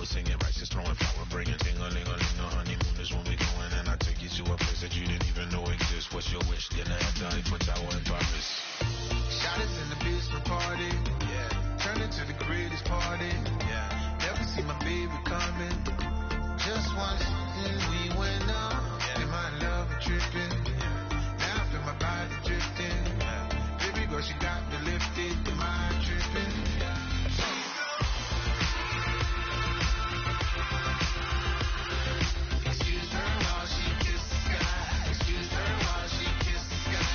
over, singing righteous, throwing flower, bringing ding-a-ling-a-ling. The honeymoon is when we going, and I take you to a place that you didn't even know exists. What's your wish? Dinner at the Eiffel Tower in Paris. Shot us in the basement party. Yeah. Turn into the greatest party. Yeah. Never see my baby coming. Just once, and we went up. Yeah. And my love was tripping. Yeah. Now I feel my body drifting. Yeah. Baby girl, she got me lifted. Am I tripping? Yeah. Excuse her while she kissed the sky. Excuse her while she kissed the sky.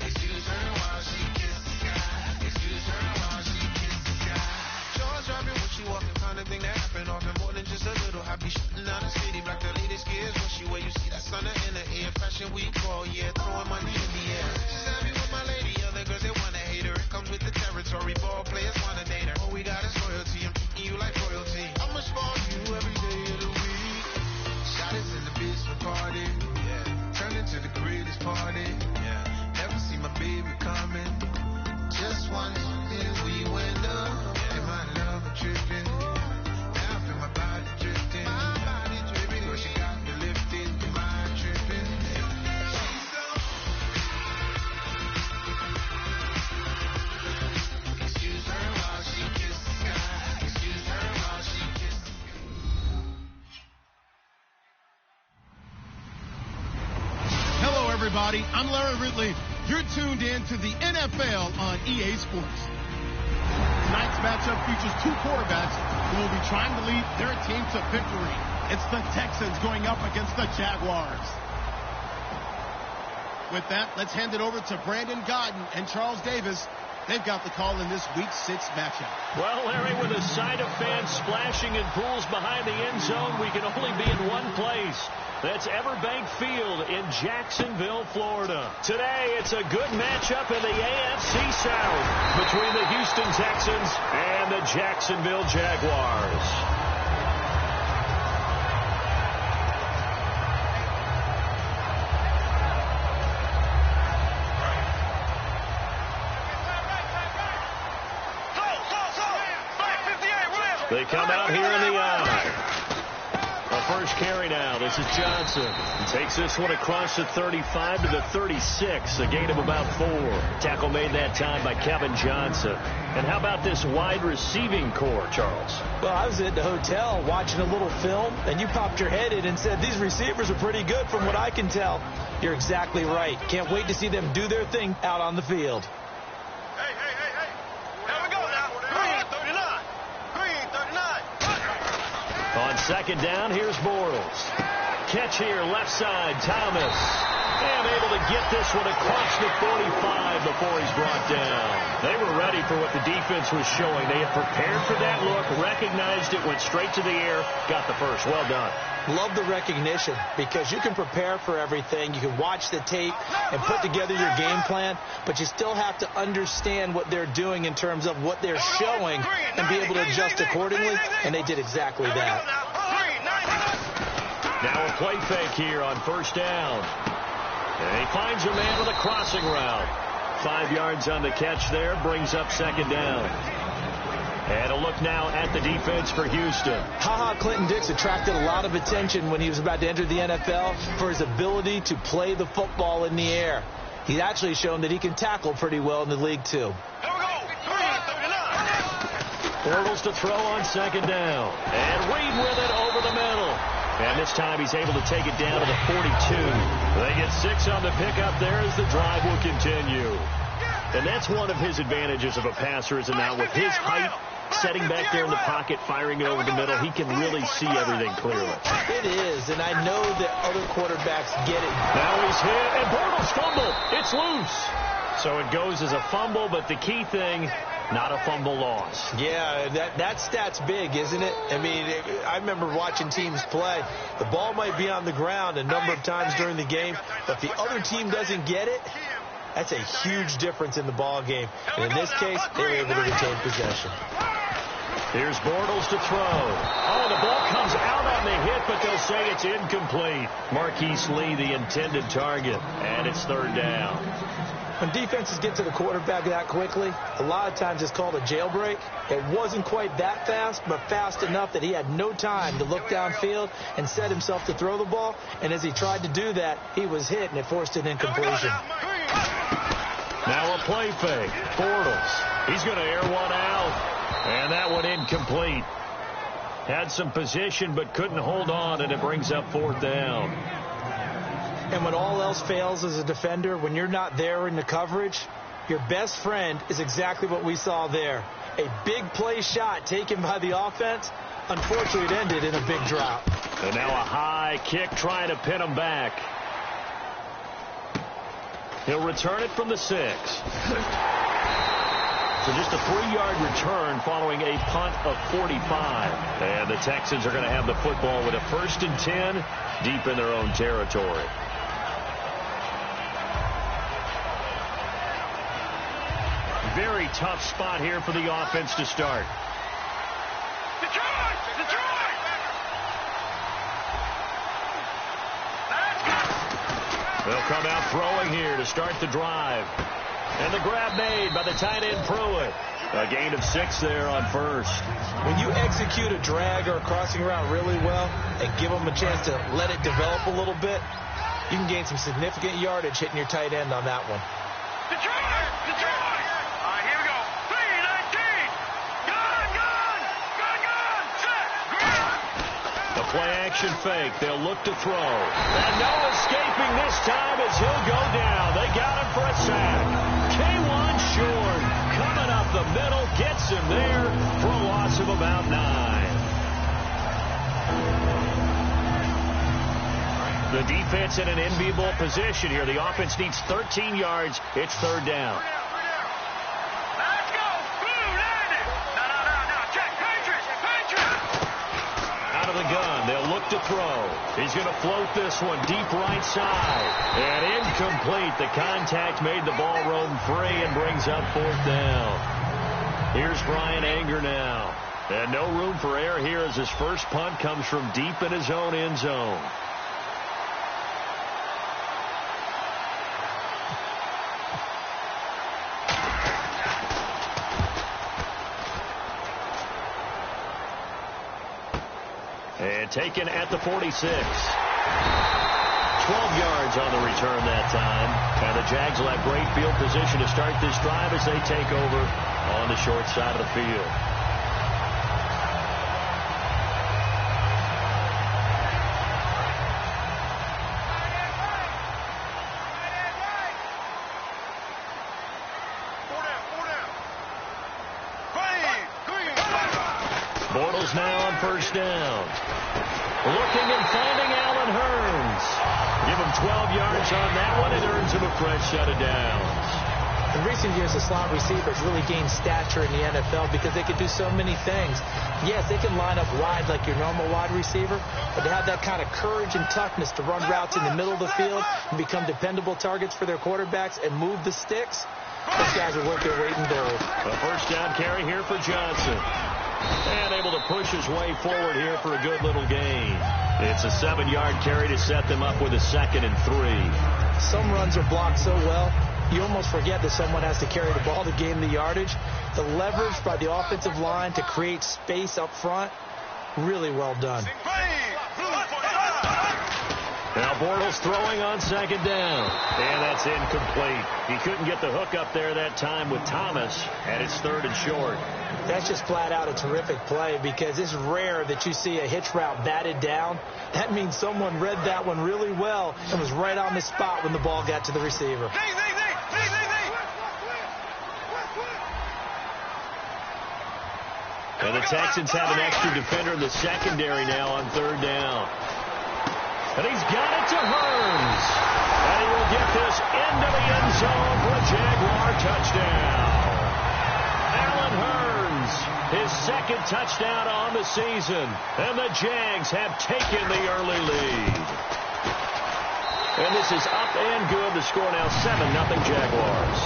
Excuse her while she kissed the sky. Excuse her while she kissed the sky. Jaws dropping when she walking, kind of thing that happen often more than just a little. I be shutting down the city, black the latest gears. When she wear, you see that sun in the air. Fashion week all year, throwing money in the air. She's happy with my lady, other girls they wanna hate her. It comes with the territory, ball players wanna date her. All we got is loyalty, I'm treating you like royalty. I'ma spoil you every day of the week. Shot us in the basement party, yeah. Turned into the greatest party, yeah. Never see my baby coming. Just once, and we went up, and my love was tripping. Now I feel my body drifting. My body dripping, girl, she got me lifted. Am I tripping? Excuse her while she kissed the sky. Excuse her while she kissed the Hello, everybody. I'm Larry Ridley. You're tuned in to the NFL on EA Sports. Tonight's matchup features two quarterbacks who will be trying to lead their team to victory. It's the Texans going up against the Jaguars. With that, let's hand it over to Brandon Godden and Charles Davis. They've got the call in this Week 6 matchup. Well, Larry, with a sight of fans splashing in pools behind the end zone, we can only be in one place. That's Everbank Field in Jacksonville, Florida. Today, it's a good matchup in the AFC South between the Houston Texans and the Jacksonville Jaguars. They come out here in the eye. A first carry now. This is Johnson. He takes this one across the 35 to the 36. A gain of about 4. Tackle made that time by Kevin Johnson. And how about this wide receiving core, Charles? Well, I was at the hotel watching a little film, and you popped your head in and said, these receivers are pretty good from what I can tell. You're exactly right. Can't wait to see them do their thing out on the field. Hey. Here we go now. Green 39. Green 39. On second down, here's Bortles. Catch here, left side, Thomas. And able to get this one across the 45 before he's brought down. They were ready for what the defense was showing. They had prepared for that look, recognized it, went straight to the air, got the first. Well done. Love the recognition because you can prepare for everything. You can watch the tape and put together your game plan, but you still have to understand what they're doing in terms of what they're showing and be able to adjust accordingly, and they did exactly that. Now a play fake here on first down. And he finds a man with a crossing route. 5 yards on the catch there, brings up second down. And a look now at the defense for Houston. Clinton Dix attracted a lot of attention when he was about to enter the NFL for his ability to play the football in the air. He's actually shown that he can tackle pretty well in the league, too. Here we go. 39. Bortles to throw on second down. And Reed with it over the middle. And this time he's able to take it down to the 42. They get 6 on the pickup there as the drive will continue. And that's one of his advantages of a passer, is now with his height, setting back there in the pocket, firing it over the middle, he can really see everything clearly. It is, and I know that other quarterbacks get it. Now he's hit, and Bortles fumble. It's loose. So it goes as a fumble, but the key thing, not a fumble loss. Yeah, that stat's big, isn't it? I mean, I remember watching teams play. The ball might be on the ground a number of times during the game, but if the other team doesn't get it, that's a huge difference in the ball game. And in this case, they were able to retain possession. Here's Bortles to throw. Oh, the ball comes out on the hit, but they'll say it's incomplete. Marquise Lee, the intended target, and it's third down. When defenses get to the quarterback that quickly, a lot of times it's called a jailbreak. It wasn't quite that fast, but fast enough that he had no time to look downfield and set himself to throw the ball. And as he tried to do that, he was hit, and it forced an incompletion. Now a play fake. Bortles. He's going to air one out. And that one incomplete. Had some position, but couldn't hold on, and it brings up 4th down. And when all else fails as a defender, when you're not there in the coverage, your best friend is exactly what we saw there. A big play shot taken by the offense. Unfortunately, it ended in a big drop. And now a high kick trying to pin him back. He'll return it from the 6. So just a 3-yard return following a punt of 45. And the Texans are going to have the football with a 1st and 10 deep in their own territory. Very tough spot here for the offense to start. Detroit! Detroit! They'll come out throwing here to start the drive. And the grab made by the tight end Pruitt. A gain of 6 there on 1st. When you execute a drag or a crossing route really well and give them a chance to let it develop a little bit, you can gain some significant yardage hitting your tight end on that one. Detroit! Detroit! All right, here we go. 3-19! Gun! Set! Green! The play action fake. They'll look to throw. And no escaping this time as he'll go down. They got him for a sack. K1 Short coming up the middle, gets him there for a loss of about 9. The defense in an enviable position here. The offense needs 13 yards. It's 3rd down. Let's go! Blue, landed! No. Check! Patriots! Out of the gun. They'll look to throw. He's going to float this one deep right side. And incomplete. The contact made the ball roam free and brings up 4th down. Here's Brian Anger now. And no room for error here as his first punt comes from deep in his own end zone. And taken at the 46. 12 yards on the return that time. And the Jags will have great field position to start this drive as they take over on the short side of the field. Bortles now on 1st down. Looking and finding Allen Hurns. Give him 12 yards on that one. It earns him a fresh set of downs. In recent years, the slot receivers really gained stature in the NFL because they can do so many things. Yes, they can line up wide like your normal wide receiver, but they have that kind of courage and toughness to run routes in the middle of the field and become dependable targets for their quarterbacks and move the sticks. Those guys are worth their weight in gold. A 1st down carry here for Johnson. And able to push his way forward here for a good little gain. It's a 7-yard carry to set them up with a 2nd and 3. Some runs are blocked so well, you almost forget that someone has to carry the ball to gain the yardage. The leverage by the offensive line to create space up front, really well done. Now Bortles throwing on 2nd down. And that's incomplete. He couldn't get the hook up there that time with Thomas, and it's 3rd and short. That's just flat out a terrific play because it's rare that you see a hitch route batted down. That means someone read that one really well and was right on the spot when the ball got to the receiver. And the Texans have an extra defender in the secondary now on 3rd down. And he's got it to Hurns. And he will get this into the end zone for a Jaguar touchdown. Allen Hurns, his 2nd touchdown on the season. And the Jags have taken the early lead. And this is up and good. The score now 7-0 Jaguars.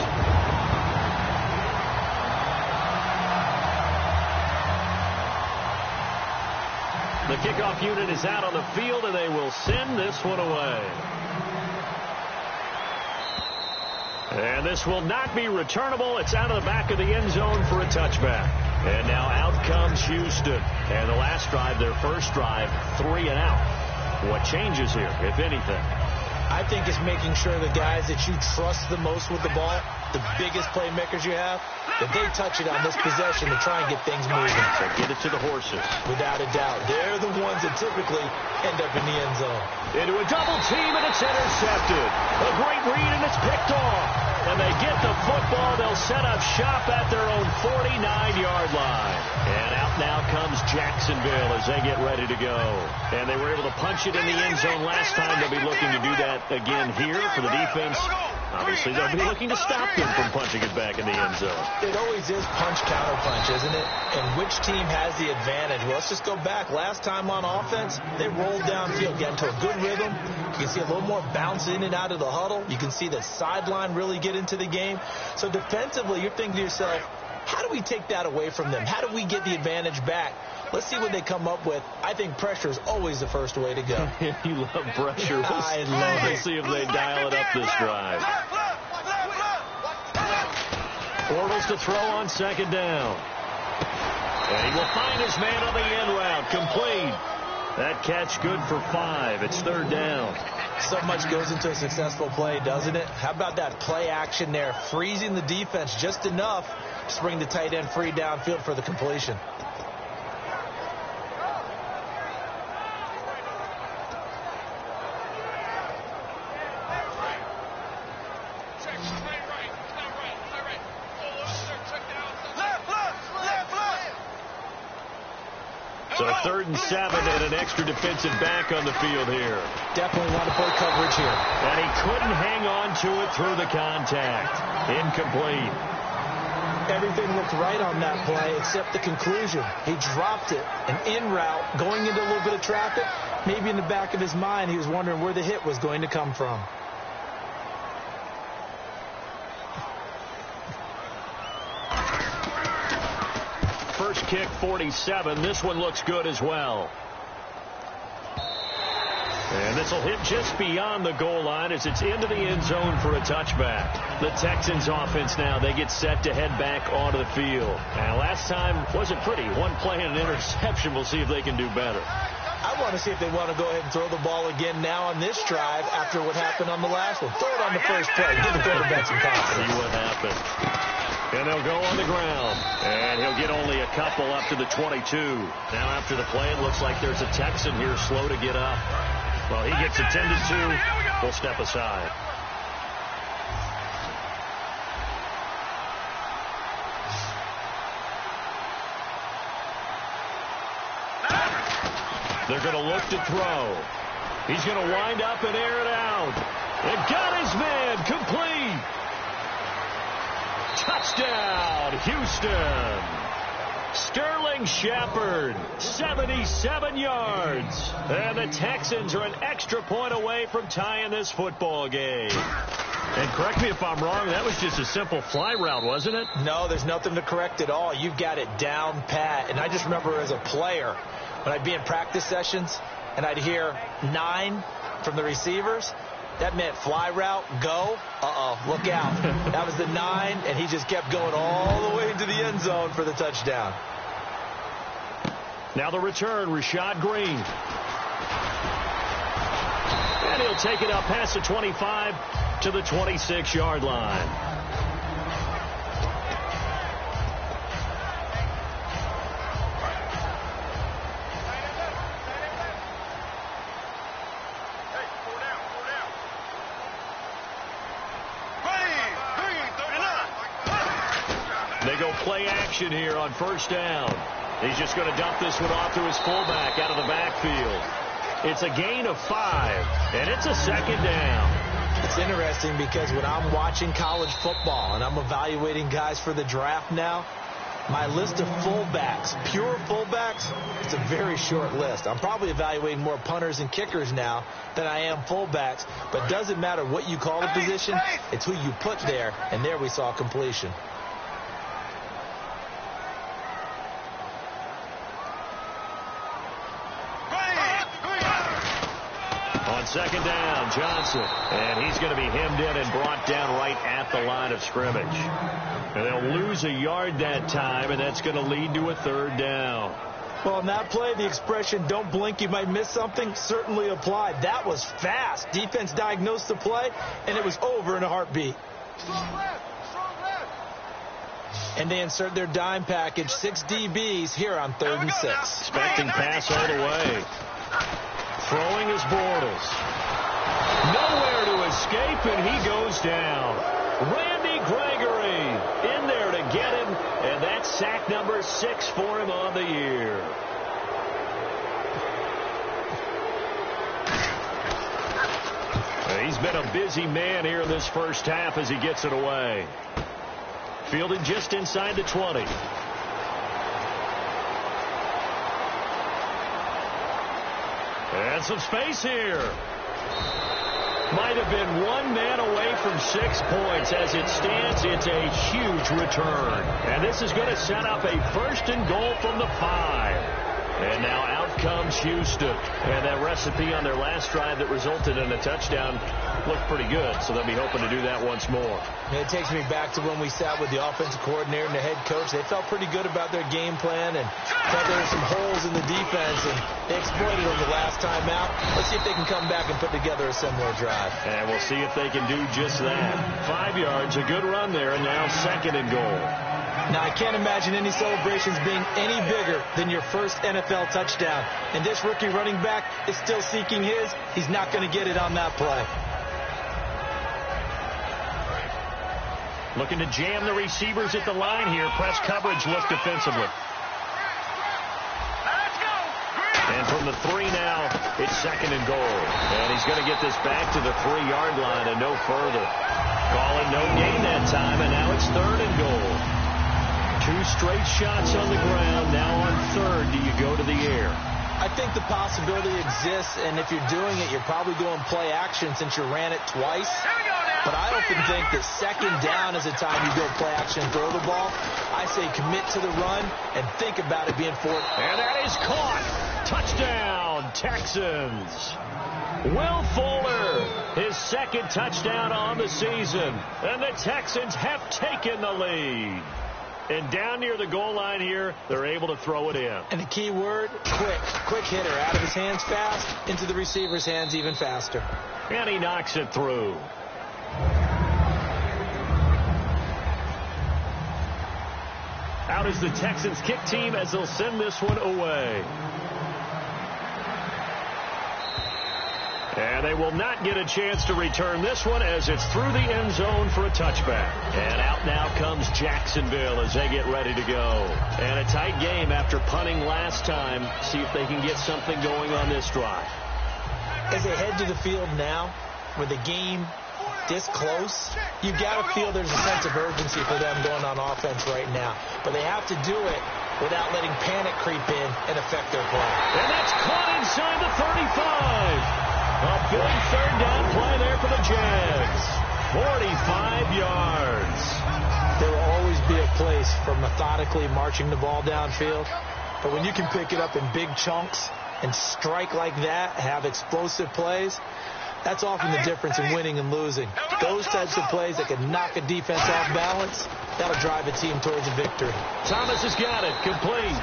The kickoff unit is out on the field, and they will send this one away. And this will not be returnable. It's out of the back of the end zone for a touchback. And now out comes Houston. And the last drive, their first drive, 3 and out. What changes here, if anything? I think it's making sure the guys that you trust the most with the ball, the biggest playmakers you have, that they touch it on this possession to try and get things moving. So get it to the horses. Without a doubt. They're the ones that typically end up in the end zone. Into a double team, and it's intercepted. A great read, and it's picked off. And they get the football. They'll set up shop at their own 49-yard line. And out now comes Jacksonville as they get ready to go. And they were able to punch it in the end zone last time. They'll be looking to do that again here for the defense. Obviously, they'll be looking to stop them from punching it back in the end zone. It always is punch-counter-punch, isn't it? And which team has the advantage? Well, let's just go back. Last time on offense, they rolled downfield, got into a good rhythm. You can see a little more bounce in and out of the huddle. You can see the sideline really get into the game. So defensively, you're thinking to yourself, how do we take that away from them? How do we get the advantage back? Let's see what they come up with. I think pressure is always the first way to go. You love pressure. I love it. Let's see if they dial it up this drive. Bortles to throw on second down. And he will find his man on the end route. Complete. That catch good for 5. It's third down. So much goes into a successful play, doesn't it? How about that play action there? Freezing the defense just enough to bring the tight end free downfield for the completion. So 3rd and 7 and an extra defensive back on the field here. Definitely want to play coverage here. And he couldn't hang on to it through the contact. Incomplete. Everything looked right on that play except the conclusion. He dropped it, an in route, going into a little bit of traffic. Maybe in the back of his mind, he was wondering where the hit was going to come from. First kick, 47. This one looks good as well. And this will hit just beyond the goal line as it's into the end zone for a touchback. The Texans offense now, they get set to head back onto the field. And last time wasn't pretty. One play and an interception. We'll see if they can do better. I want to see if they want to go ahead and throw the ball again now on this drive after what happened on the last one. Throw it on the first play. Give the quarterback some confidence. See what happens. And they'll go on the ground. And he'll get only a couple up to the 22. Now after the play, it looks like there's a Texan here slow to get up. Well, he gets attended to. We'll step aside. They're going to look to throw. He's going to wind up and air it out. And got his man complete. Touchdown, Houston. Sterling Shepard, 77 yards. And the Texans are an extra point away from tying this football game. And correct me if I'm wrong, that was just a simple fly route, wasn't it? No, there's nothing to correct at all. You've got it down pat. And I just remember as a player, when I'd be in practice sessions and I'd hear 9 from the receivers, that meant fly route, go, look out. That was the 9, and he just kept going all the way into the end zone for the touchdown. Now the return, Rashad Green. And he'll take it up past the 25 to the 26-yard line. They go play action here on first down. He's just going to dump this one off to his fullback out of the backfield. It's a gain of 5, and it's a second down. It's interesting because when I'm watching college football and I'm evaluating guys for the draft now, my list of fullbacks, pure fullbacks, it's a very short list. I'm probably evaluating more punters and kickers now than I am fullbacks, but it doesn't matter what you call the position, it's who you put there, and there we saw completion. second down, Johnson. And he's going to be hemmed in and brought down right at the line of scrimmage. And they'll lose a yard that time, and that's going to lead to a third down. Well, in that play, the expression, don't blink, you might miss something, certainly applied. That was fast. Defense diagnosed the play, and it was over in a heartbeat. And they insert their dime package, 6 DBs here on 3rd and 6. Expecting pass all the way. Throwing is Bortles. Nowhere to escape, and he goes down. Randy Gregory in there to get him, and that's sack number 6 for him on the year. He's been a busy man here in this first half as he gets it away. Fielded just inside the 20. And some space here. Might have been one man away from 6 points. As it stands, it's a huge return. And this is going to set up a 1st and goal from the 5. And now out comes Houston. And that recipe on their last drive that resulted in a touchdown looked pretty good. So they'll be hoping to do that once more. And it takes me back to when we sat with the offensive coordinator and the head coach. They felt pretty good about their game plan and thought there were some holes in the defense. And they exploited them the last time out. Let's see if they can come back and put together a similar drive. And we'll see if they can do just that. 5 yards, a good run there, and now 2nd and goal. Now, I can't imagine any celebrations being any bigger than your first NFL touchdown. And this rookie running back is still seeking his. He's not going to get it on that play. Looking to jam the receivers at the line here. Press coverage look defensively. And from the 3 now, it's 2nd and goal. And he's going to get this back to the 3-yard line and no further. Calling no gain that time, and now it's 3rd and goal. 2 straight shots on the ground. Now on 3rd, do you go to the air? I think the possibility exists, and if you're doing it, you're probably going play action since you ran it twice. But I often think that 2nd down is the time you go play action and throw the ball. I say commit to the run and think about it being forward. And that is caught. Touchdown, Texans. Will Fuller, his 2nd touchdown on the season. And the Texans have taken the lead. And down near the goal line here, they're able to throw it in. And the key word, quick. Quick hitter. Out of his hands fast, into the receiver's hands even faster. And he knocks it through. Out is the Texans kick team as they'll send this one away. And they will not get a chance to return this one as it's through the end zone for a touchback. And out now comes Jacksonville as they get ready to go. And a tight game after punting last time. See if they can get something going on this drive. As they head to the field now, with the game this close, you got to feel there's a sense of urgency for them going on offense right now. But they have to do it without letting panic creep in and affect their play. And that's caught inside the 35. A big 3rd down play there for the Jags. 45 yards. There will always be a place for methodically marching the ball downfield. But when you can pick it up in big chunks and strike like that, have explosive plays, that's often the difference in winning and losing. Those types of plays that can knock a defense off balance, that'll drive a team towards a victory. Thomas has got it. Complete.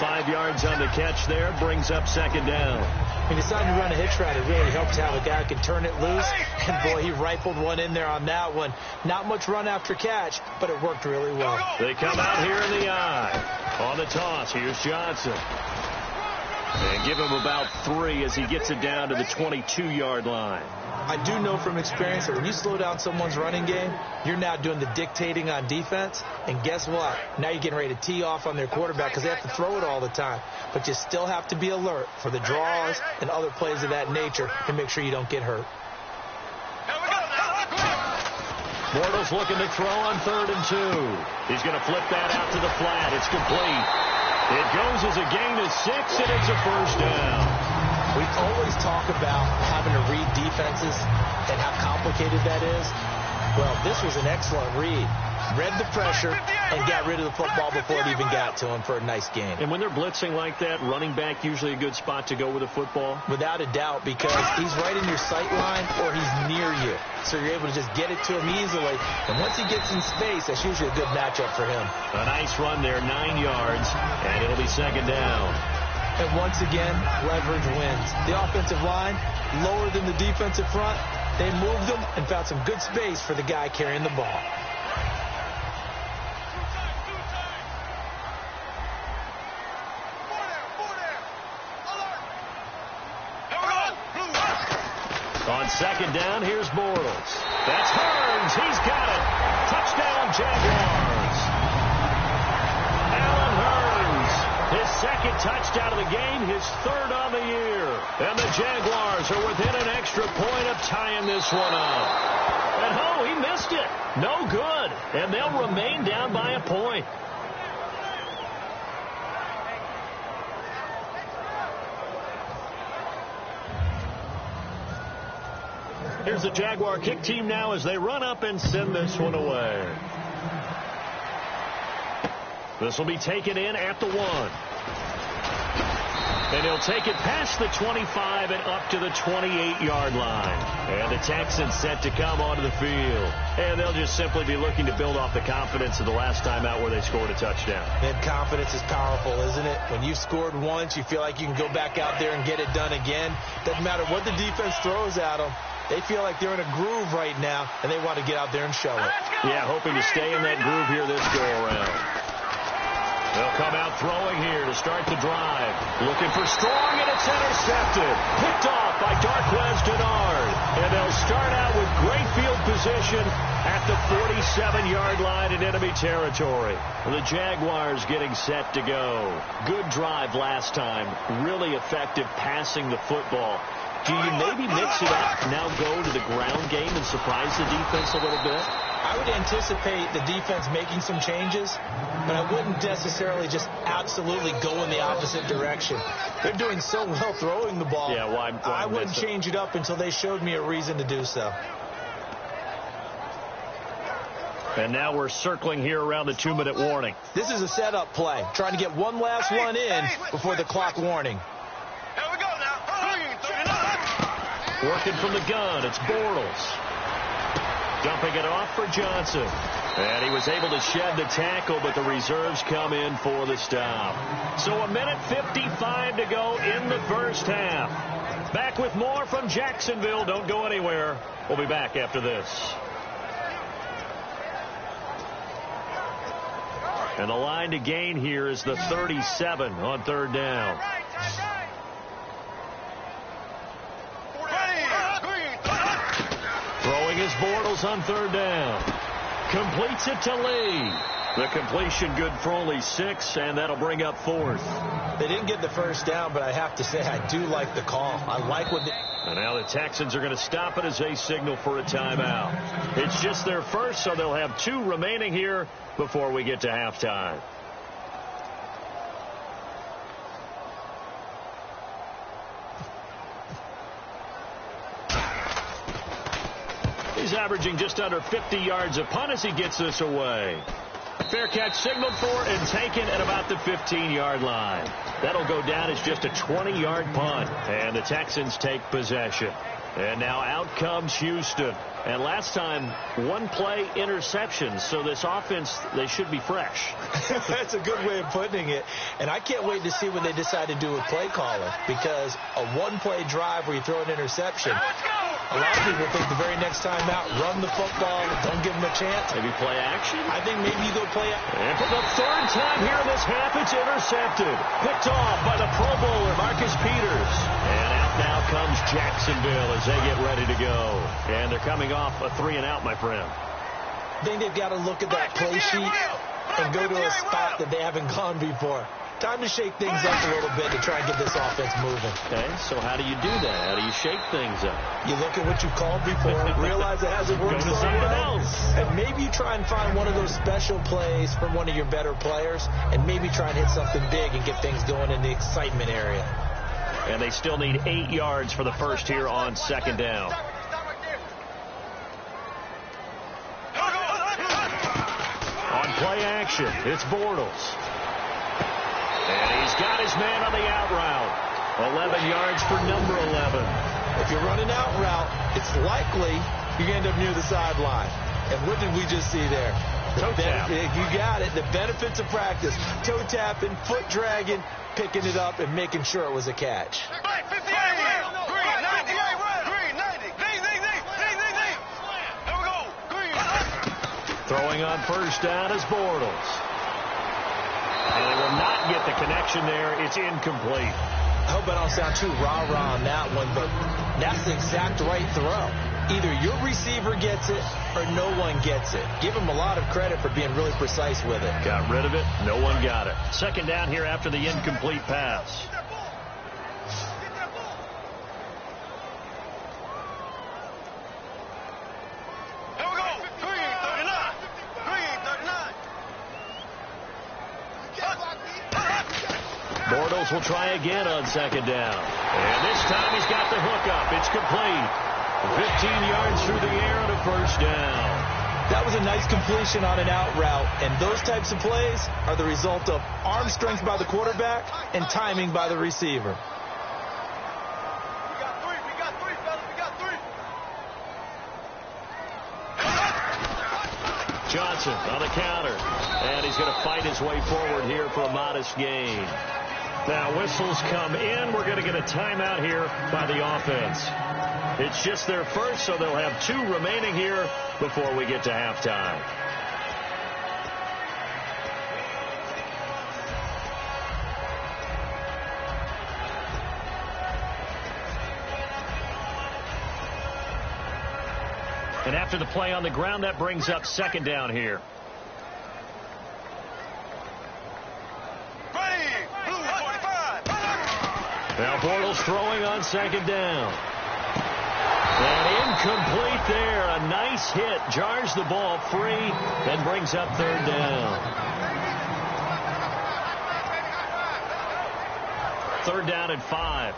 5 yards on the catch there. Brings up 2nd down. When you decide to run a hitch route, it really helps to have a guy who can turn it loose. And, boy, he rifled one in there on that one. Not much run after catch, but it worked really well. They come out here in the eye. On the toss, here's Johnson. And give him about 3 as he gets it down to the 22-yard line. I do know from experience that when you slow down someone's running game, you're now doing the dictating on defense. And guess what? Now you're getting ready to tee off on their quarterback because they have to throw it all the time. But you still have to be alert for the draws and other plays of that nature to make sure you don't get hurt. Bortles looking to throw on 3rd and 2. He's going to flip that out to the flat. It's complete. It goes as a gain of 6, and it's a 1st down. We always talk about having to read defenses and how complicated that is. Well, this was an excellent read. read the pressure, and got rid of the football before it even got to him for a nice gain. And when they're blitzing like that, running back usually a good spot to go with the football? Without a doubt, because he's right in your sight line or he's near you. So you're able to just get it to him easily. And once he gets in space, that's usually a good matchup for him. A nice run there, 9 yards, and it'll be second down. And once again, leverage wins. The offensive line, lower than the defensive front, they moved them and found some good space for the guy carrying the ball. On second down, here's Bortles. That's Hearns. He's got it. Touchdown, Jaguars. Allen Hearns, his second touchdown of the game, his third on the year. And the Jaguars are within an extra point of tying this one up. And oh, he missed it. No good. And they'll remain down by a point. Here's the Jaguar kick team now as they run up and send this one away. This will be taken in at the 1. And he'll take it past the 25 and up to the 28-yard line. And the Texans set to come onto the field. And they'll just simply be looking to build off the confidence of the last time out where they scored a touchdown. And confidence is powerful, isn't it? When you've scored once, you feel like you can go back out there and get it done again. Doesn't matter what the defense throws at them. They feel like they're in a groove right now, and they want to get out there and show it. Yeah, hoping to stay in that groove here this go-around. They'll come out throwing here to start the drive. Looking for Strong, and it's intercepted. Picked off by Darquez Denard. And they'll start out with great field position at the 47-yard line in enemy territory. The Jaguars getting set to go. Good drive last time. Really effective passing the football. Do you maybe mix it up, now go to the ground game and surprise the defense a little bit? I would anticipate the defense making some changes, but I wouldn't necessarily just absolutely go in the opposite direction. They're doing so well throwing the ball. Yeah, why I wouldn't change it up until they showed me a reason to do so. And now we're circling here around the 2-minute warning. This is a setup play, trying to get one last one in before the clock warning. Here we go now. Working from the gun, it's Bortles. Dumping it off for Johnson. And he was able to shed the tackle, but the reserves come in for the stop. So 1:55 to go in the first half. Back with more from Jacksonville. Don't go anywhere. We'll be back after this. And the line to gain here is the 37 on third down. Throwing his Bortles on third down. Completes it to Lee. The completion good for only 6, and that'll bring up fourth. They didn't get the first down, but I have to say I do like the call. I like what they... And now the Texans are going to stop it as they signal for a timeout. It's just their first, so they'll have 2 remaining here before we get to halftime. He's averaging just under 50 yards a punt as he gets this away. Fair catch signaled for and taken at about the 15-yard line. That'll go down as just a 20-yard punt. And the Texans take possession. And now out comes Houston. And last time, 1-play interception. So this offense, they should be fresh. That's a good way of putting it. And I can't wait to see what they decide to do with play calling. Because a 1-play drive where you throw an interception, a lot of people think the very next time out, run the football, don't give them a chance. Maybe play action? I think maybe you go play action. And for the third time here in this half, it's intercepted. Picked off by the Pro Bowler, Marcus Peters. And out now comes Jacksonville as they get ready to go. And they're coming off a 3-and-out, my friend. I think they've got to look at that play sheet and go to a spot that they haven't gone before. Time to shake things up a little bit to try and get this offense moving. Okay, so how do you do that? How do you shake things up? You look at what you called before, realize it hasn't worked so well, and maybe you try and find one of those special plays from one of your better players, and maybe try and hit something big and get things going in the excitement area. And they still need 8 yards for the first here on second down. action. It's Bortles. And he's got his man on the out route. 11 yards for number 11. If you're running out route, it's likely you're going to end up near the sideline. And what did we just see there? Toe tap. You got it. The benefits of practice. Toe tapping, foot dragging, picking it up, and making sure it was a catch. Right, 58, green, 90, green, 90, ding, ding, ding, ding, ding, ding. Here we go, green. Throwing on first down is Bortles. And they will not get the connection there. It's incomplete. I hope I don't sound too rah-rah on that one, but that's the exact right throw. Either your receiver gets it or no one gets it. Give him a lot of credit for being really precise with it. Got rid of it. No one got it. Second down here after the incomplete pass. Here we go, green, 39, green, 39. Bortles will try again on second down. And this time he's got the hook up. It's complete. 15 yards through the air on a first down. That was a nice completion on an out route, and those types of plays are the result of arm strength by the quarterback and timing by the receiver. We got three, fellas, we got three. Johnson on the counter, and he's going to fight his way forward here for a modest gain. Now whistles come in. We're going to get a timeout here by the offense. It's just their first, so they'll have 2 remaining here before we get to halftime. And after the play on the ground, that brings up second down here. Ready, blue 45. Now Bortles throwing on second down. And incomplete there. A nice hit. Jars the ball free. Then brings up third down. Third down and 5.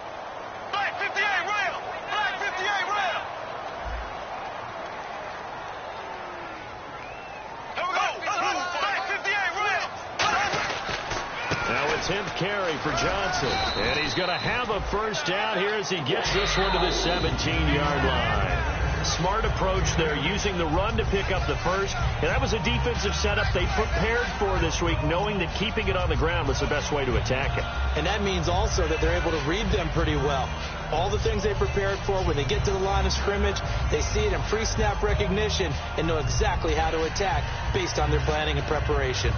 Black 58 rail. Black 58 rail. Here we go. Black 58 rail. Now it's 10th carry for Johnson. And he's going to have a first down here as he gets this one to the 17-yard line. Smart approach there, using the run to pick up the first. And that was a defensive setup they prepared for this week, knowing that keeping it on the ground was the best way to attack it. And that means also that they're able to read them pretty well. All the things they prepared for, when they get to the line of scrimmage, they see it in pre-snap recognition and know exactly how to attack based on their planning and preparation.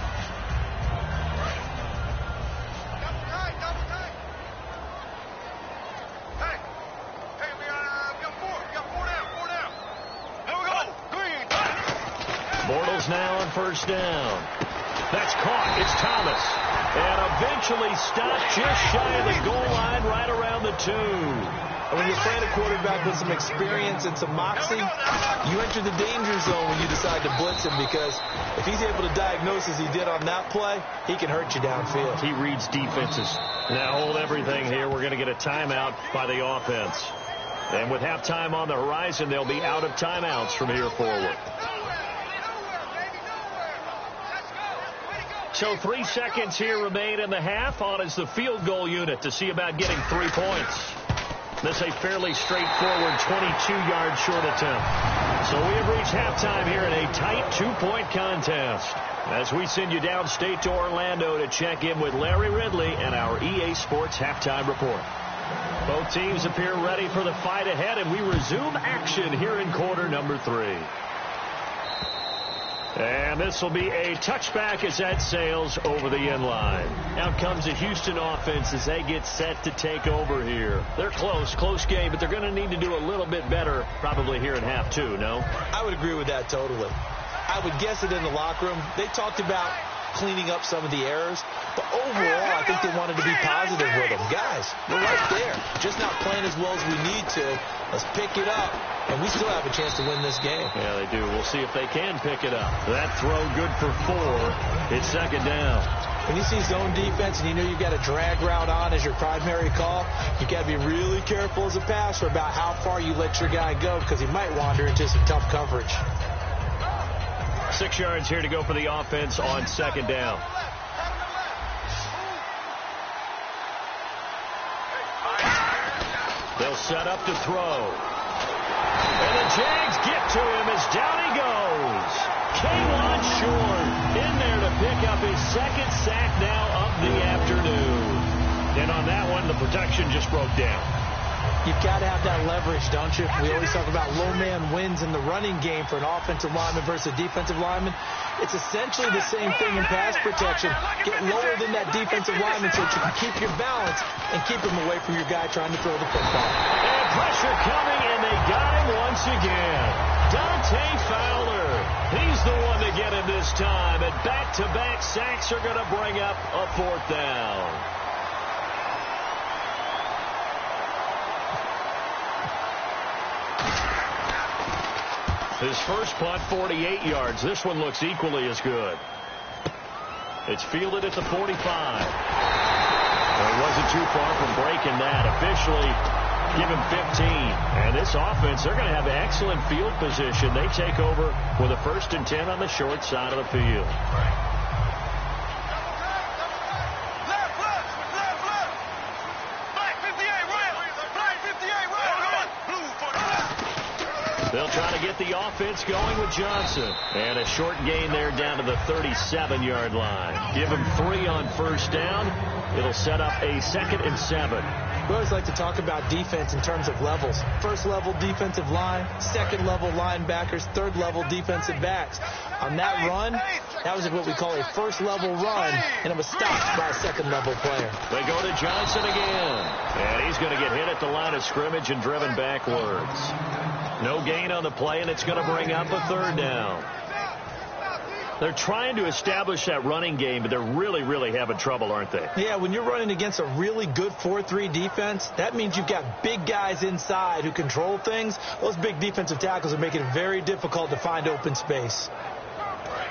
Bortles now on first down. That's caught. It's Thomas. And eventually stopped just shy of the goal line right around the 2. And when you're playing a quarterback with some experience and some moxie, you enter the danger zone when you decide to blitz him, because if he's able to diagnose as he did on that play, he can hurt you downfield. He reads defenses. Now hold everything here. We're going to get a timeout by the offense. And with halftime on the horizon, they'll be out of timeouts from here forward. So 3 seconds here remain in the half. On is the field goal unit to see about getting 3 points. This a fairly straightforward 22-yard short attempt. So we have reached halftime here in a tight 2-point contest, as we send you downstate to Orlando to check in with Larry Ridley and our EA Sports halftime report. Both teams appear ready for the fight ahead, and we resume action here in quarter number 3. And this will be a touchback as that sails over the end line. Out comes the Houston offense as they get set to take over here. They're close game, but they're going to need to do a little bit better probably here in half 2, no? I would agree with that totally. I would guess it in the locker room. They talked about cleaning up some of the errors, but overall, I think they wanted to be positive with them. Guys, we're right there. Just not playing as well as we need to. Let's pick it up, and we still have a chance to win this game. Yeah, they do. We'll see if they can pick it up. That throw good for 4. It's second down. When you see zone defense and you know you've got a drag route on as your primary call, you've got to be really careful as a passer about how far you let your guy go, because he might wander into some tough coverage. 6 yards here to go for the offense on second down. They'll set up to throw. And the Jags get to him as down he goes. K'Wan Short in there to pick up his second sack now of the afternoon. And on that one, the protection just broke down. You've got to have that leverage, don't you? We always talk about low man wins in the running game for an offensive lineman versus a defensive lineman. It's essentially the same thing in pass protection. Get lower than that defensive lineman so that you can keep your balance and keep him away from your guy trying to throw the football. And pressure coming, and they got him once again. Dante Fowler. He's the one to get him this time. And back-to-back sacks are going to bring up a fourth down. His first punt, 48 yards. This one looks equally as good. It's fielded at the 45. Well, it wasn't too far from breaking that. Officially, give him 15. And this offense, they're going to have excellent field position. They take over with a 1st and 10 on the short side of the field. They'll try to get the offense going with Johnson. And a short gain there down to the 37-yard line. Give him 3 on first down. It'll set up a 2nd and 7. We always like to talk about defense in terms of levels. First level defensive line, second level linebackers, third level defensive backs. On that run, that was what we call a first level run, and it was stopped by a second level player. They go to Johnson again. And he's going to get hit at the line of scrimmage and driven backwards. No gain on the play, and it's going to bring up a 3rd down. They're trying to establish that running game, but they're really having trouble, aren't they? Yeah, when you're running against a really good 4-3 defense, that means you've got big guys inside who control things. Those big defensive tackles are making it very difficult to find open space.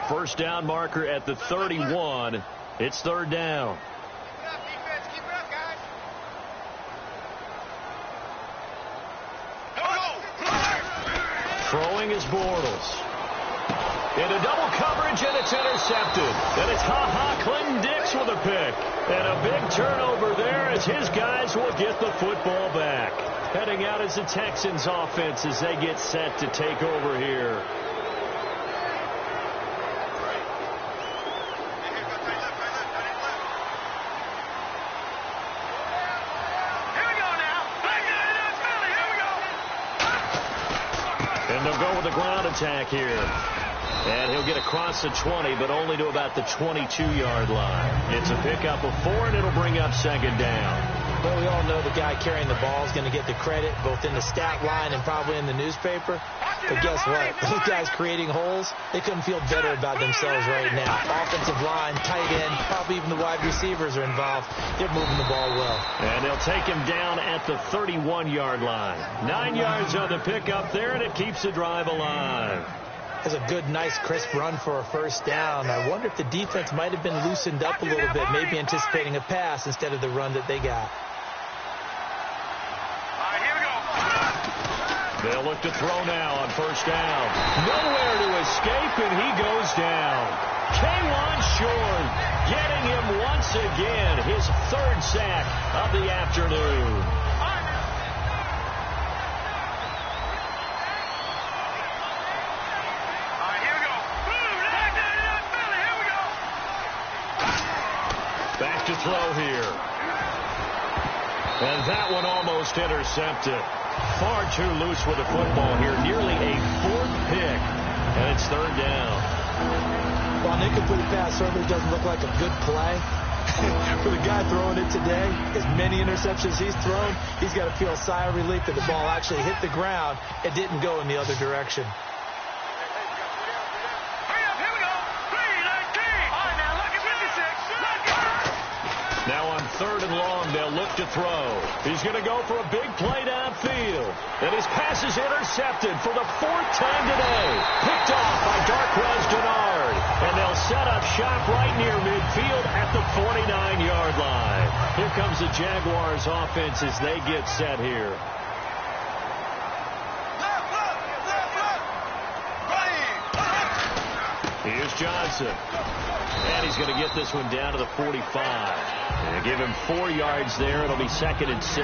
First down marker at the 31. It's 3rd down. Throwing is Bortles. Into double coverage, and it's intercepted. And it's Clinton Dix with a pick. And a big turnover there as his guys will get the football back. Heading out as the Texans offense as they get set to take over here. And they'll go with the ground attack here. And he'll get across the 20, but only to about the 22-yard line. It's a pickup of 4, and it'll bring up 2nd down. Well, we all know the guy carrying the ball is going to get the credit, both in the stat line and probably in the newspaper. But guess what? Those guys creating holes, they couldn't feel better about themselves right now. Offensive line, tight end, probably even the wide receivers are involved. They're moving the ball well. And they'll take him down at the 31-yard line. 9 yards on the pickup there, and it keeps the drive alive. That's a good, nice, crisp run for a first down. I wonder if the defense might have been loosened up a little bit, maybe anticipating a pass instead of the run that they got. They'll look to throw now on first down. Nowhere to escape, and he goes down. K'Wan Short getting him once again, his 3rd sack of the afternoon. Back to throw here. And that one almost intercepted. Far too loose with the football here. Nearly a 4th pick. And it's 3rd down. Well, an incomplete pass certainly doesn't look like a good play. For the guy throwing it today, as many interceptions he's thrown, he's got to feel a sigh of relief that the ball actually hit the ground and didn't go in the other direction. Now on 3rd and long, they'll look to throw. He's going to go for a big play downfield. And his pass is intercepted for the 4th time today. Picked off by Darquez Denard. And they'll set up shop right near midfield at the 49-yard line. Here comes the Jaguars offense as they get set here. Here's Johnson. And he's going to get this one down to the 45. And give him 4 yards there. It'll be 2nd and 6.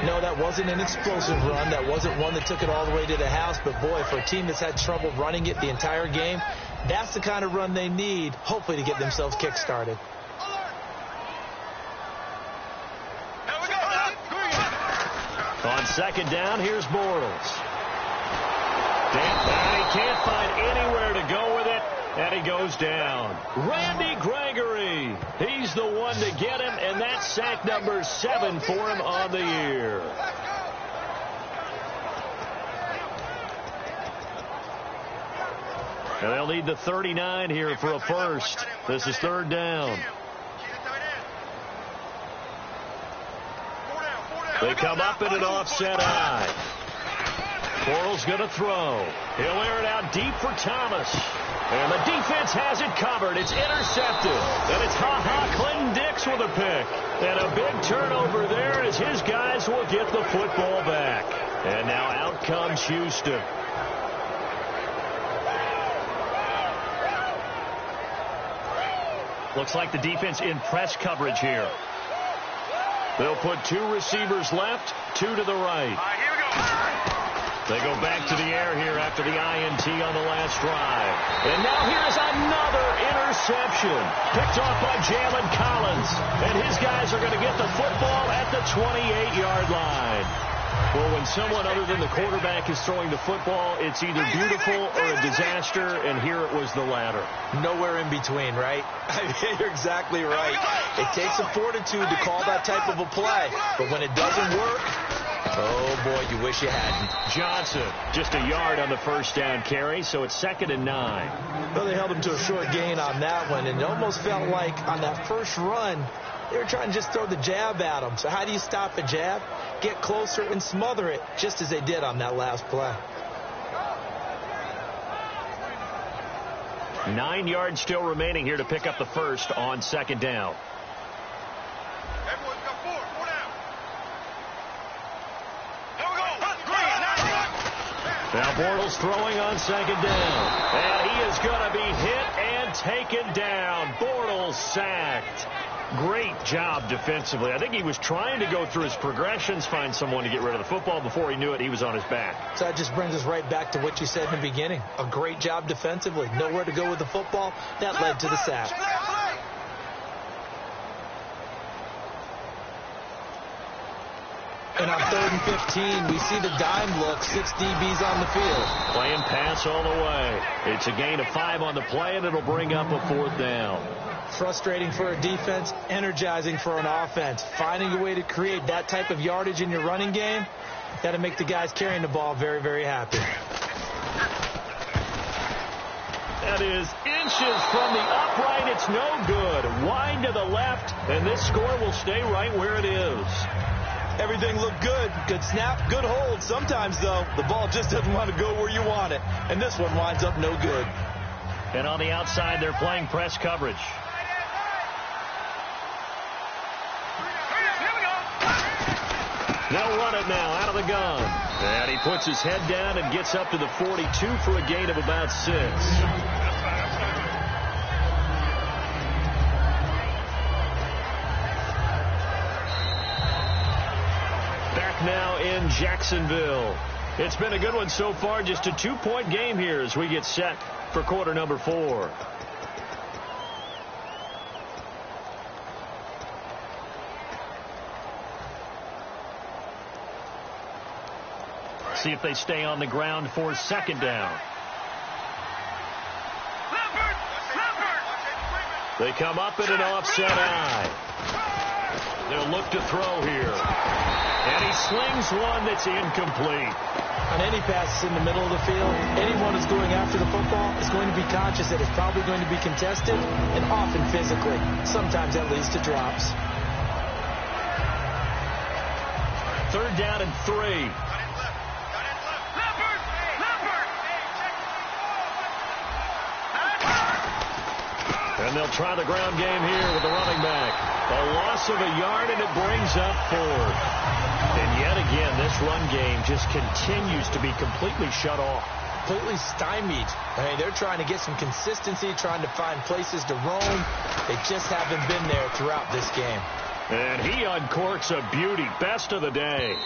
No, that wasn't an explosive run. That wasn't one that took it all the way to the house. But, boy, for a team that's had trouble running it the entire game, that's the kind of run they need, hopefully, to get themselves kick-started. On 2nd down, here's Bortles. And he can't find anywhere to go with it, and he goes down. Randy Gregory, he's the one to get him, and that's sack number 7 for him on the year. And they'll need the 39 here for a first. This is 3rd down. They come up in an offset eye. Bortles going to throw. He'll air it out deep for Thomas. And the defense has it covered. It's intercepted. And it's Clinton Dix with a pick. And a big turnover there as his guys will get the football back. And now out comes Houston. Looks like the defense in press coverage here. They'll put 2 receivers left, 2 to the right. They go back to the air here after the INT on the last drive. And now here's another interception. Picked off by Jalen Collins. And his guys are going to get the football at the 28-yard line. Well, when someone other than the quarterback is throwing the football, it's either beautiful or a disaster, and here it was the latter. Nowhere in between, right? I mean, you're exactly right. It takes a fortitude to call that type of a play, but when it doesn't work, oh, boy, you wish you hadn't. Johnson, just a yard on the first down carry, so it's 2nd and 9. Well, they held him to a short gain on that one, and it almost felt like on that first run, they were trying to just throw the jab at him. So how do you stop a jab? Get closer and smother it, just as they did on that last play. 9 yards still remaining here to pick up the first on 2nd down. Now Bortles throwing on 2nd down. And he is going to be hit and taken down. Bortles sacked. Great job defensively. I think he was trying to go through his progressions, find someone to get rid of the football. Before he knew it, he was on his back. So that just brings us right back to what you said in the beginning. A great job defensively. Nowhere to go with the football. That led to the sack. And on 3rd and 15, we see the dime look. 6 DBs on the field. Playing pass all the way. It's a gain of 5 on the play, and it'll bring up a 4th down. Frustrating for a defense, energizing for an offense. Finding a way to create that type of yardage in your running game, got to make the guys carrying the ball very, very happy. That is inches from the upright. It's no good. Wide to the left, and this score will stay right where it is. Everything looked good. Good snap, good hold. Sometimes, though, the ball just doesn't want to go where you want it. And this one winds up no good. And on the outside, they're playing press coverage. They'll run it now out of the gun. And he puts his head down and gets up to the 42 for a gain of about 6. Back now in Jacksonville. It's been a good one so far. Just a 2-point game here as we get set for quarter number 4. See if they stay on the ground for 2nd down. They come up in an offset eye. They'll look to throw here. And he slings one that's incomplete. On any passes in the middle of the field, anyone who's going after the football is going to be conscious that it's probably going to be contested, and often physically. Sometimes that leads to drops. 3rd down and 3. And they'll try the ground game here with the running back. A loss of a yard, and it brings up 4th. And yet again, this run game just continues to be completely shut off. completely stymied. I mean, they're trying to get some consistency, trying to find places to roam. They just haven't been there throughout this game. And he uncorks a beauty. Best of the day.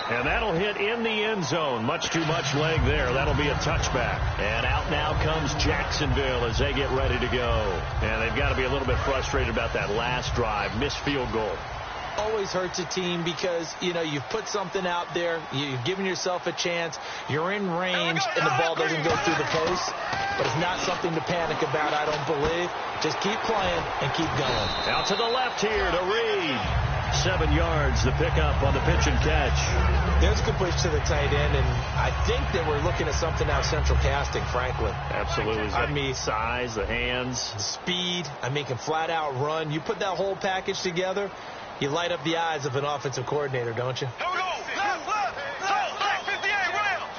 And that'll hit in the end zone. Much too much leg there. That'll be a touchback. And out now comes Jacksonville as they get ready to go. And they've got to be a little bit frustrated about that last drive. Missed field goal. Always hurts a team because, you know, you've put something out there. You've given yourself a chance. You're in range, and the ball doesn't go through the post. But it's not something to panic about, I don't believe. Just keep playing and keep going. Out to the left here to Reed. 7 yards, the pickup on the pitch and catch. There's a good push to the tight end, and I think that we're looking at something out of central casting, frankly. Absolutely. I mean, size, the hands. the speed. I mean, can flat out run. You put that whole package together, you light up the eyes of an offensive coordinator, don't you? Here we go. Left, 58, round.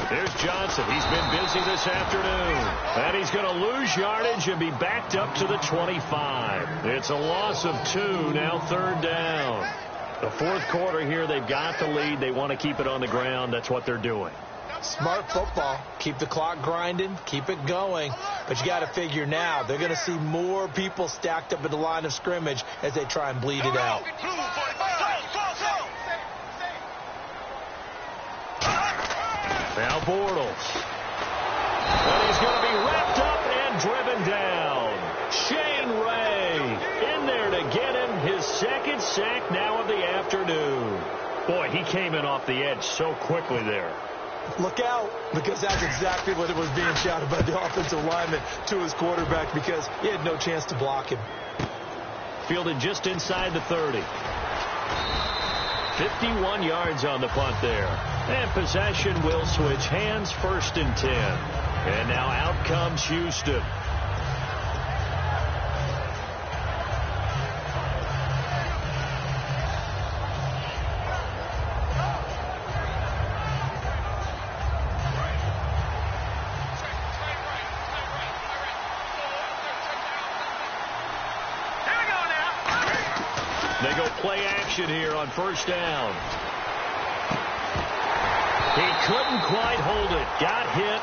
There's Johnson. He's been busy this afternoon. And he's going to lose yardage and be backed up to the 25. It's a loss of 2, now 3rd down. The 4th quarter here, they've got the lead. They want to keep it on the ground. That's what they're doing. Smart football. Keep the clock grinding. Keep it going. But you got to figure now, they're going to see more people stacked up at the line of scrimmage as they try and bleed it out. Now Bortles. And he's going to be wrapped up and driven down. Shane Ray in there to get him his 2nd sack now of the afternoon. Boy, he came in off the edge so quickly there. Look out, because that's exactly what it was being shouted by the offensive lineman to his quarterback because he had no chance to block him. Fielded just inside the 30. 51 yards on the punt there. And possession will switch hands, 1st and 10. And now out comes Houston. They go play action here on 1st down. He couldn't quite hold it. Got hit.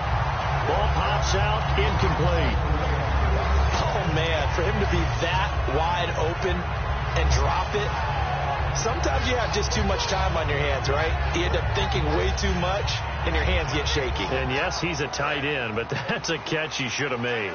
Ball pops out. Incomplete. Oh, man, for him to be that wide open and drop it, sometimes you have just too much time on your hands, right? You end up thinking way too much, and your hands get shaky. And, yes, he's a tight end, but that's a catch he should have made.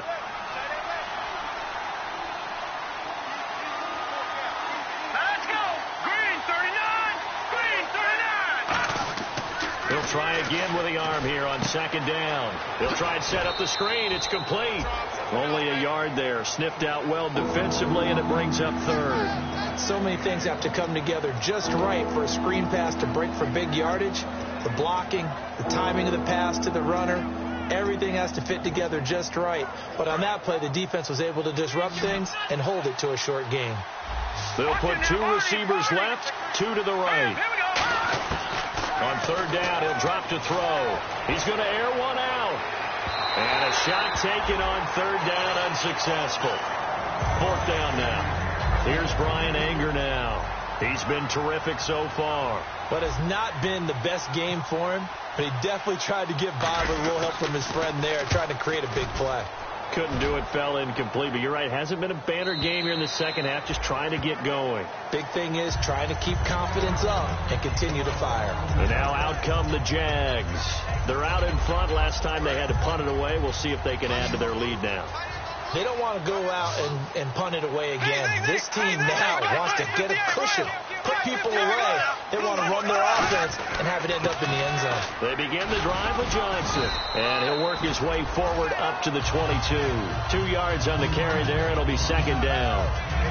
He'll try again with the arm here on 2nd down. He'll try and set up the screen. It's complete. Only a yard there. Sniffed out well defensively, and it brings up 3rd. So many things have to come together just right for a screen pass to break for big yardage. The blocking, the timing of the pass to the runner, everything has to fit together just right. But on that play, the defense was able to disrupt things and hold it to a short gain. They'll put 2 receivers left, 2 to the right. On 3rd down, he'll drop to throw. He's going to air one out. And a shot taken on 3rd down, unsuccessful. 4th down now. Here's Brian Anger now. He's been terrific so far. But has not been the best game for him. But he definitely tried to get by with a little help from his friend there, trying to create a big play. Couldn't do it, fell incomplete. But you're right, hasn't been a banner game here in the 2nd half, just trying to get going. Big thing is trying to keep confidence up and continue to fire. And now out come the Jags. They're out in front. Last time they had to punt it away. We'll see if they can add to their lead now. They don't want to go out and punt it away again. This team now wants to get a cushion, put people away. They want to run their offense and have it end up in the end zone. They begin the drive with Johnson. And he'll work his way forward up to the 22. 2 yards on the carry there. It'll be 2nd down.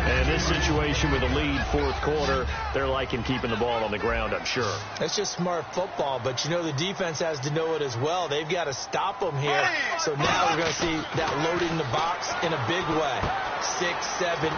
And in this situation with a lead 4th quarter, they're liking keeping the ball on the ground, I'm sure. That's just smart football, but you know the defense has to know it as well. They've got to stop them here. So now we're going to see that loading the box in a big way. 6, 7, 8,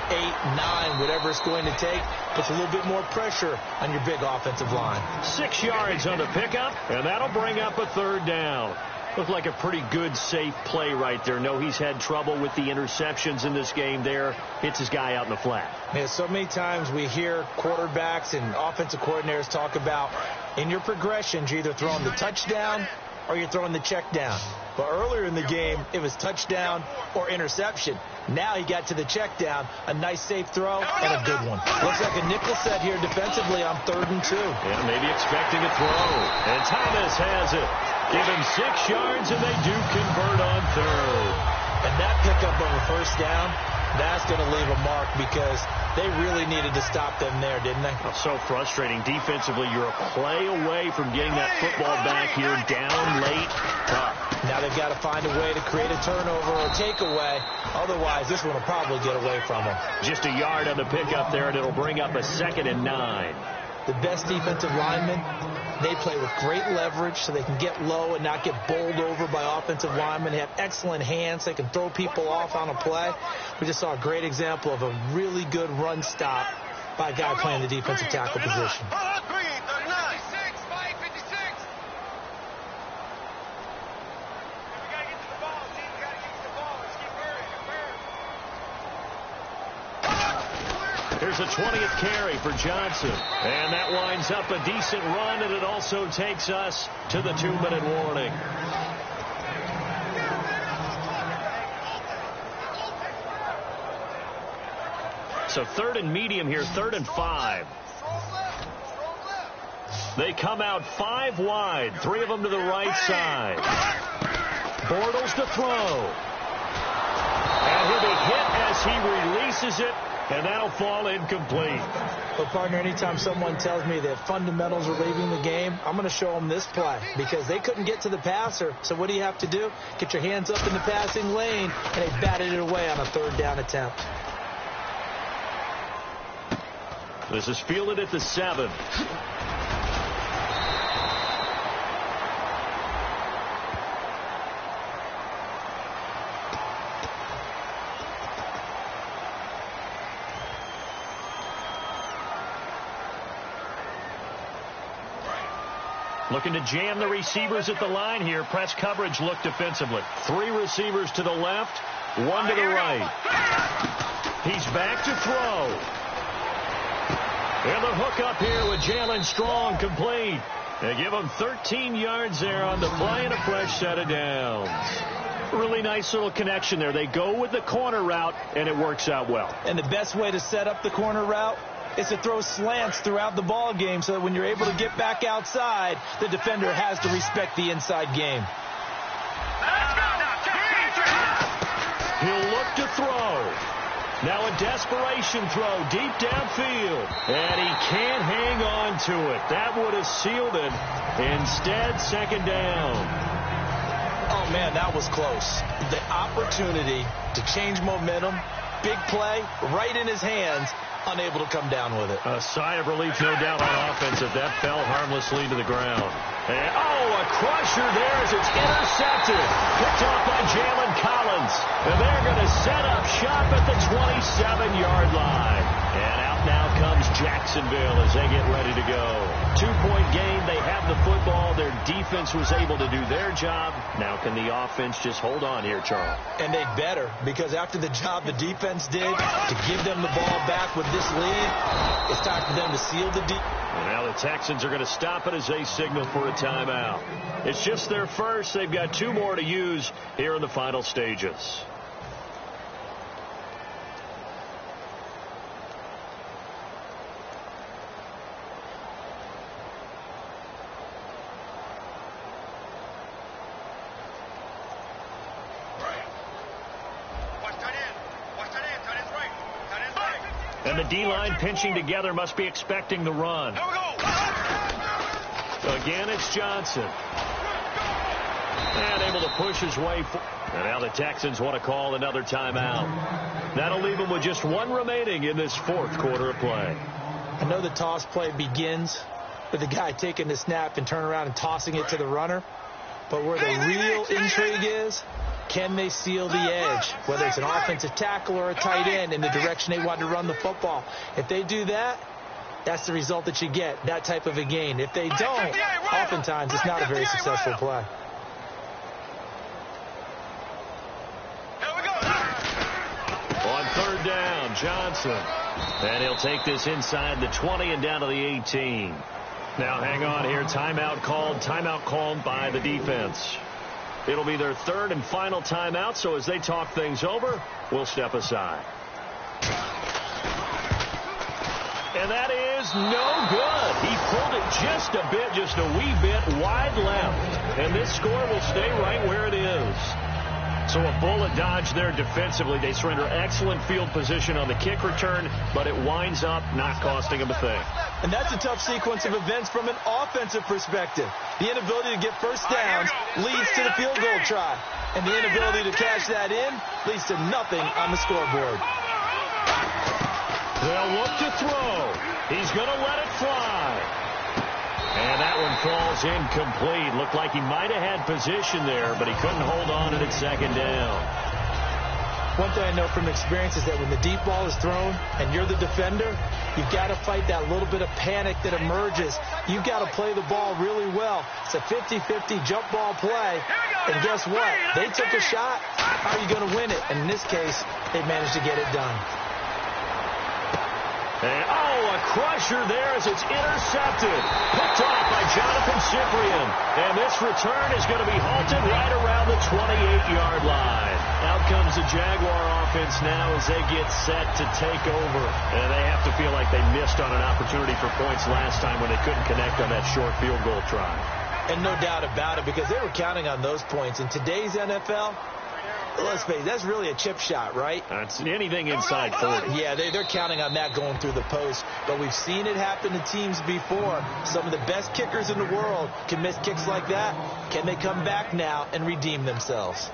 9, whatever it's going to take, puts a little bit more pressure on your big offensive line. 6 yards on the pickup, and that'll bring up a 3rd down. Looked like a pretty good, safe play right there. No, he's had trouble with the interceptions in this game there. Hits his guy out in the flat. Yeah, so many times we hear quarterbacks and offensive coordinators talk about In your progressions, you're either throwing the touchdown or you're throwing the check down. But earlier in the game, it was touchdown or interception. Now he got to the check down, a nice safe throw, and a good one. Looks like a nickel set here defensively on 3rd and 2. Yeah, maybe expecting a throw. And Thomas has it. Give him 6 yards, and they do convert on 3rd. And that pickup of a 1st down, that's going to leave a mark because they really needed to stop them there, didn't they? Oh, so frustrating. Defensively, you're a play away from getting that football back here down late. Tough. Now they've got to find a way to create a turnover or takeaway. Otherwise, this one will probably get away from them. Just a yard on the pickup there, and it'll bring up a 2nd and 9. The best defensive linemen, they play with great leverage so they can get low and not get bowled over by offensive linemen. They have excellent hands. They can throw people off on a play. We just saw a great example of a really good run stop by a guy playing the defensive tackle position. Here's a 20th carry for Johnson. And that winds up a decent run, and it also takes us to the 2-minute warning. So 3rd and medium here, 3rd and 5. They come out 5 wide, 3 of them to the right side. Bortles to throw. And he'll be hit as he releases it. And that'll fall incomplete. But, partner, anytime someone tells me that fundamentals are leaving the game, I'm going to show them this play because they couldn't get to the passer. So what do you have to do? Get your hands up in the passing lane, and they batted it away on a 3rd down attempt. This is fielded at the 7. Looking to jam the receivers at the line here. Press coverage look defensively. 3 receivers to the left, 1 to the right. He's back to throw. And the hook up here with Jalen Strong complete. They give him 13 yards there on the play and a fresh set of downs. Really nice little connection there. They go with the corner route, and it works out well. And the best way to set up the corner route is to throw slants throughout the ball game so that when you're able to get back outside, the defender has to respect the inside game. He'll look to throw. Now a desperation throw deep downfield. And he can't hang on to it. That would have sealed it. Instead, 2nd down. Oh, man, that was close. The opportunity to change momentum, big play, right in his hands, unable to come down with it. A sigh of relief, no doubt, on offense as that fell harmlessly to the ground. And, a crusher there as it's intercepted. Picked off by Jalen Collins. And they're going to set up shop at the 27-yard line. And out now comes Jacksonville as they get ready to go. 2-point game. They have the football. Their defense was able to do their job. Now can the offense just hold on here, Charles? And they'd better, because after the job the defense did to give them the ball back with this lead, it's time for them to seal the deal. And now the Texans are going to stop it as they signal for a timeout. It's just their first. They've got 2 more to use here in the final stages. And the D-line pinching together must be expecting the run. Again, it's Johnson. And able to push his way forward. And now the Texans want to call another timeout. That'll leave them with just 1 remaining in this 4th quarter of play. I know the toss play begins with the guy taking the snap and turn around and tossing it to the runner. But where the real intrigue is, can they seal the edge, whether it's an offensive tackle or a tight end, in the direction they want to run the football? If they do that, that's the result that you get, that type of a gain. If they don't, oftentimes it's not a very successful play. On 3rd down, Johnson. And he'll take this inside the 20 and down to the 18. Now hang on here. Timeout called by the defense. It'll be their third and final timeout, so as they talk things over, we'll step aside. And that is no good. He pulled it just a wee bit wide left. And this score will stay right where it is. So a bullet dodge there defensively. They surrender excellent field position on the kick return, but it winds up not costing them a thing. And that's a tough sequence of events from an offensive perspective. The inability to get first downs leads to the field goal try. And the inability to cash that in leads to nothing on the scoreboard. They'll look to throw. He's going to let it fly. And that one falls incomplete. Looked like he might have had position there, but he couldn't hold on to it second down. One thing I know from experience is that when the deep ball is thrown and you're the defender, you've got to fight that little bit of panic that emerges. You've got to play the ball really well. It's a 50-50 jump ball play. And guess what? They took a shot. How are you going to win it? And in this case, they managed to get it done. And, a crusher there as it's intercepted. Picked off by Jonathan Cyprien. And this return is going to be halted right around the 28-yard line. Out comes the Jaguar offense now as they get set to take over. And they have to feel like they missed on an opportunity for points last time when they couldn't connect on that short field goal try. And no doubt about it, because they were counting on those points. In today's NFL, let's face it, that's really a chip shot, right? That's anything inside 40. Yeah, they're counting on that going through the post. But we've seen it happen to teams before. Some of the best kickers in the world can miss kicks like that. Can they come back now and redeem themselves?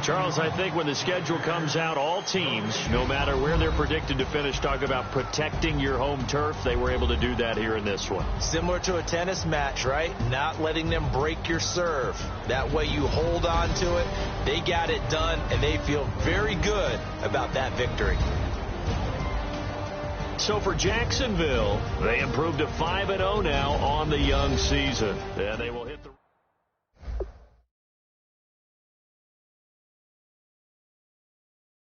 Charles, I think when the schedule comes out, all teams, no matter where they're predicted to finish, talk about protecting your home turf. They were able to do that here in this one. Similar to a tennis match, right? Not letting them break your serve. That way you hold on to it. They got it done, and they feel very good about that victory. So for Jacksonville, they improved to 5-0 now on the young season. And they will hit